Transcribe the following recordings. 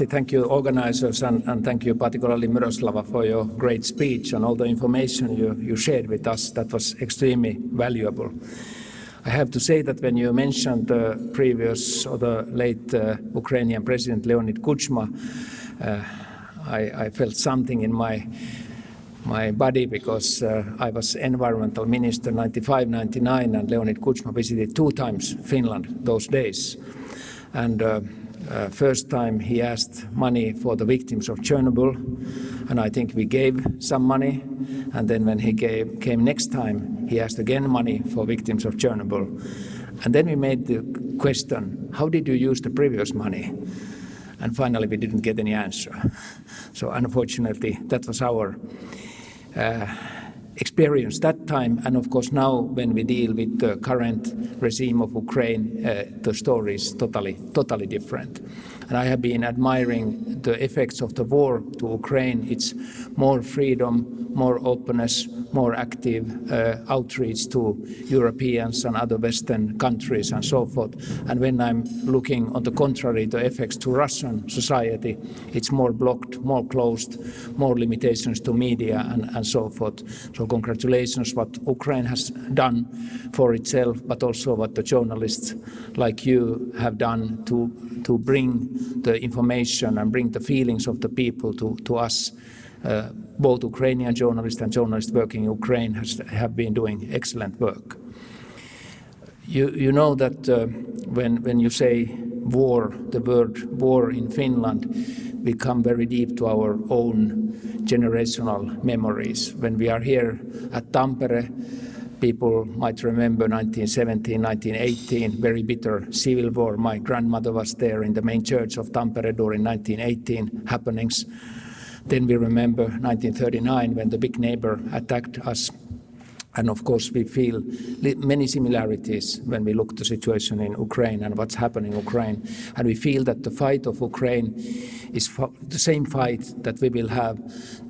Matti, thank you organizers and thank you particularly Miroslava for your great speech and all the information you shared with us. That was extremely valuable. I have to say that when you mentioned the previous or the late Ukrainian President Leonid Kuchma, I felt something in my body because I was environmental minister 95-99 and Leonid Kuchma visited 2 times Finland those days. And first time he asked money for the victims of Chernobyl, and I think we gave some money. And then when he came next time, he asked again money for victims of Chernobyl. And then we made the question, how did you use the previous money? And finally we didn't get any answer. So unfortunately, that was our experience that time, and of course now when we deal with the current regime of Ukraine, the story is totally different. And I have been admiring the effects of the war to Ukraine. It's more freedom, more openness, more active outreach to Europeans and other Western countries and so forth. And when I'm looking on the contrary, the effects to Russian society, it's more blocked, more closed, more limitations to media and so forth. So congratulations what Ukraine has done for itself, but also what the journalists like you have done to bring the information and bring the feelings of the people to us. Both Ukrainian journalists and journalists working in Ukraine have been doing excellent work. You know that when you say war, the word war in Finland, we come very deep to our own generational memories. When we are here at Tampere, people might remember 1917, 1918, very bitter civil war. My grandmother was there in the main church of Tampere during 1918 happenings. Then we remember 1939 when the big neighbor attacked us. And of course we feel many similarities when we look at the situation in Ukraine and what's happening in Ukraine. And we feel that the fight of Ukraine is the same fight that we will have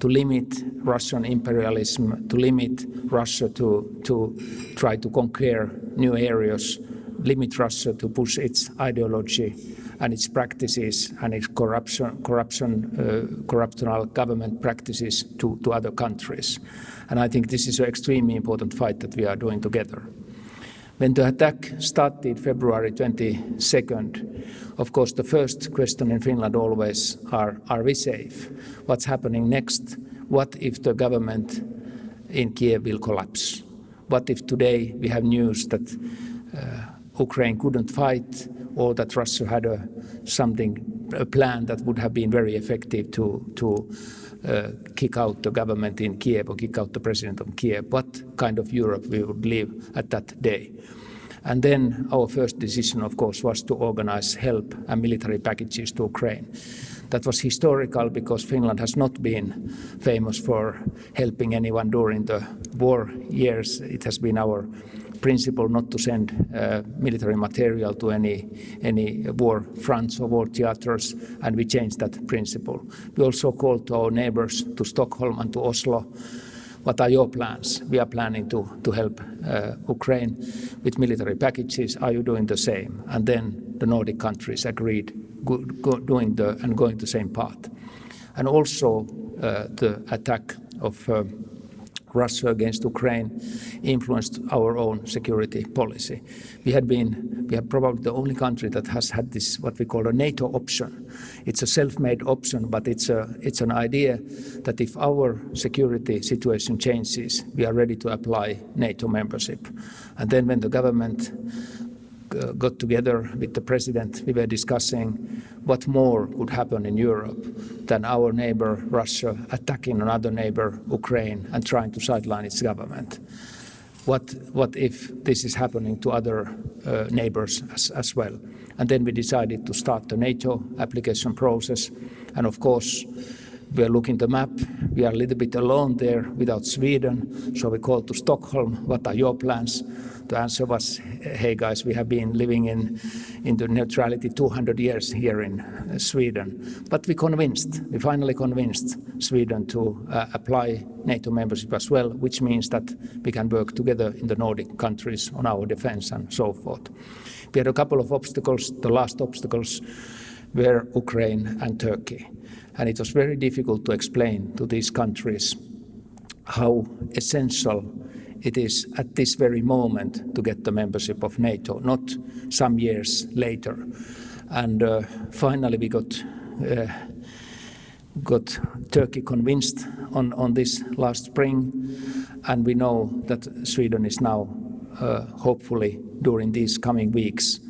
to limit Russian imperialism, to limit Russia to try to conquer new areas, limit Russia to push its ideology and its practices and its corruptional government practices to other countries. And I think this is an extremely important fight that we are doing together. When the attack started February 22nd, of course the first question in Finland always are we safe? What's happening next? What if the government in Kiev will collapse? What if today we have news that Ukraine couldn't fight, or that Russia had a plan that would have been very effective to kick out the government in Kiev or kick out the president of Kiev? What kind of Europe we would live at that day? And then our first decision, of course, was to organize help and military packages to Ukraine. That was historical because Finland has not been famous for helping anyone during the war years. It has been our principle not to send military material to any war fronts or war theaters, and we changed that principle. We also called to our neighbors to Stockholm and to Oslo, what are your plans? We are planning to help Ukraine with military packages. Are you doing the same? And then the Nordic countries agreed going the same path. And also the attack of Russia against Ukraine influenced our own security policy. We are probably the only country that has had this, what we call a NATO option. It's a self-made option, but it's an idea that if our security situation changes, we are ready to apply NATO membership. And then when the government got together with the president, we were discussing what more could happen in Europe than our neighbor Russia attacking another neighbor Ukraine and trying to sideline its government. What if this is happening to other neighbors as well? And then we decided to start the NATO application process. And of course, we are looking at the map. We are a little bit alone there without Sweden. So we called to Stockholm, what are your plans? The answer was, hey guys, we have been living in the neutrality 200 years here in Sweden. But we finally convinced Sweden to apply NATO membership as well, which means that we can work together in the Nordic countries on our defense and so forth. We had a couple of obstacles. The last obstacles were Ukraine and Turkey. And it was very difficult to explain to these countries how essential it is at this very moment to get the membership of NATO, not some years later. And finally we got Turkey convinced on this last spring, and we know that Sweden is now hopefully during these coming weeks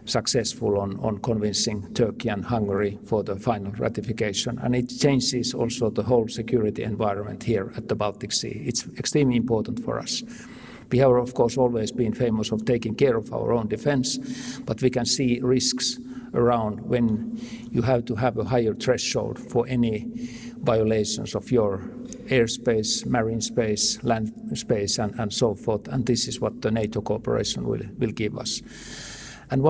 successful on convincing Turkey and Hungary for the final ratification. And it changes also the whole security environment here at the Baltic Sea. It's extremely important for us. We have, of course, always been famous of taking care of our own defense, but we can see risks around when you have to have a higher threshold for any violations of your airspace, marine space, land space, and so forth. And this is what the NATO cooperation will give us. And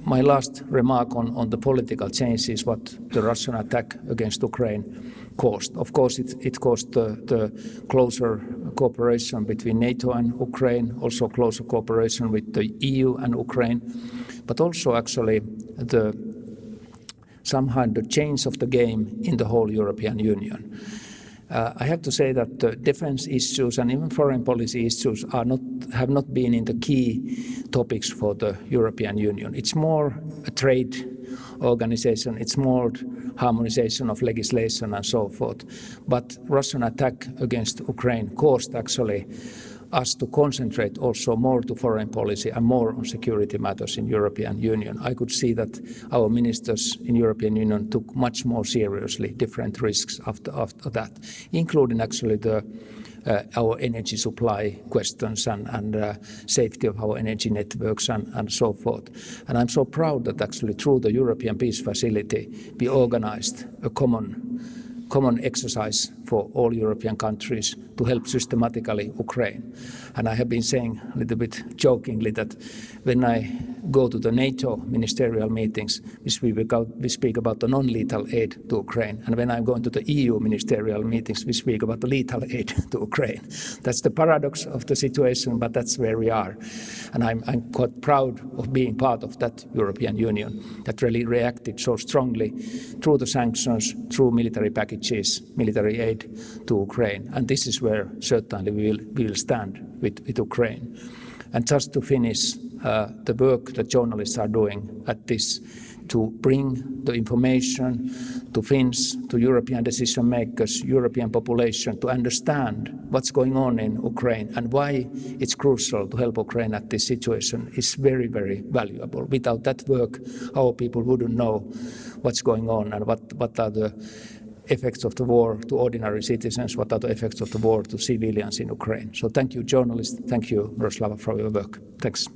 my last remark on the political change is what the Russian attack against Ukraine caused. Of course, it caused the closer cooperation between NATO and Ukraine, also closer cooperation with the EU and Ukraine, but also actually somehow the change of the game in the whole European Union. I have to say that the defense issues and even foreign policy issues have not been in the key topics for the European Union. It's more a trade organization, it's more harmonization of legislation and so forth. But Russian attack against Ukraine caused actually us to concentrate also more to foreign policy and more on security matters in European Union. I could see that our ministers in European Union took much more seriously different risks after that, including actually our energy supply questions and safety of our energy networks and so forth. And I'm so proud that actually through the European Peace Facility we organized a common exercise for all European countries to help systematically Ukraine. And I have been saying a little bit jokingly that when I go to the NATO ministerial meetings, we speak about the non-lethal aid to Ukraine. And when I'm going to the EU ministerial meetings, we speak about the lethal aid to Ukraine. That's the paradox of the situation, but that's where we are. And I'm quite proud of being part of that European Union that really reacted so strongly through the sanctions, through military packages, military aid to Ukraine. And this is where certainly we will stand with Ukraine. And just to finish, the work that journalists are doing at this to bring the information to Finns, to European decision makers, European population, to understand what's going on in Ukraine and why it's crucial to help Ukraine at this situation is very, very valuable. Without that work, our people wouldn't know what's going on and what are the effects of the war to ordinary citizens, what are the effects of the war to civilians in Ukraine. So thank you, journalists. Thank you, Miroslava, for your work. Thanks.